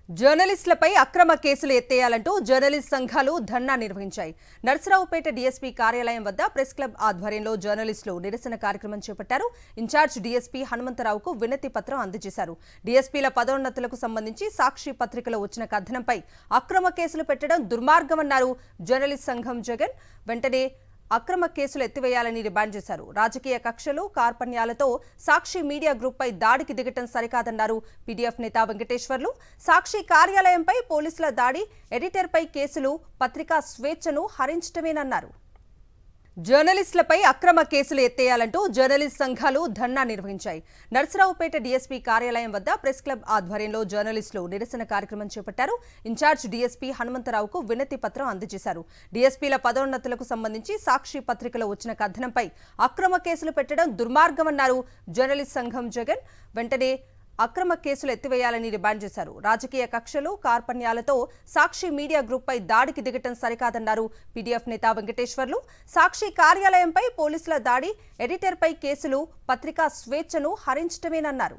జర్నలిస్టులపై అక్రమ కేసులు ఎత్తేయాలంటూ జర్నలిస్ట్ సంఘాలు ధర్నా నిర్వహించాయి. నర్సరావుపేట డీఎస్పీ కార్యాలయం వద్ద ప్రెస్ క్లబ్ ఆధ్వర్యంలో జర్నలిస్టులు నిరసన కార్యక్రమం చేపట్టారు. ఇన్ఛార్జ్ డీఎస్పీ హనుమంతరావుకు వినతి పత్రం అందజేశారు. డీఎస్పీల పదోన్నతులకు సంబంధించి సాక్షి పత్రికలో వచ్చిన కథనంపై అక్రమ కేసులు పెట్టడం దుర్మార్గమన్నారు. జర్నలిస్ట్ సంఘం జగన్ వెంటనే అక్రమ కేసులు ఎత్తివేయాలని డిమాండ్ చేశారు. రాజకీయ కక్షలు కార్పణ్యాలతో సాక్షి మీడియా గ్రూప్ పై దాడికి దిగటం సరికాదన్నారు. పీడీఎఫ్ నేత వెంకటేశ్వర్లు సాక్షి కార్యాలయంపై పోలీసుల దాడి, ఎడిటర్పై కేసులు పత్రికా స్వేచ్ఛను హరించటమేనన్నారు. జర్నలిస్టులపై అక్రమ కేసులు ఎత్తేయాలంటూ జర్నలిస్ట్ సంఘాలు ధర్నా నిర్వహించాయి. నర్సరావుపేట డీఎస్పీ కార్యాలయం వద్ద ప్రెస్ క్లబ్ ఆధ్వర్యంలో జర్నలిస్టులు నిరసన కార్యక్రమం చేపట్టారు. ఇన్ఛార్జ్ డీఎస్పీ హనుమంతరావుకు వినతి పత్రం అందజేశారు. డీఎస్పీల పదోన్నతులకు సంబంధించి సాక్షి పత్రికలో వచ్చిన కథనంపై అక్రమ కేసులు పెట్టడం దుర్మార్గమన్నారు. జర్నలిస్ట్ సంఘం జగన్ వెంటనే అక్రమ కేసులు ఎత్తివేయాలని డిమాండ్ చేశారు. రాజకీయ కక్షలు కార్పణ్యాలతో సాక్షి మీడియా గ్రూప్ పై దాడికి దిగటం సరికాదన్నారు. పీడీఎఫ్ నేత వెంకటేశ్వర్లు సాక్షి కార్యాలయంపై పోలీసుల దాడి, ఎడిటర్పై కేసులు పత్రికా స్వేచ్ఛను హరించటమేనన్నారు.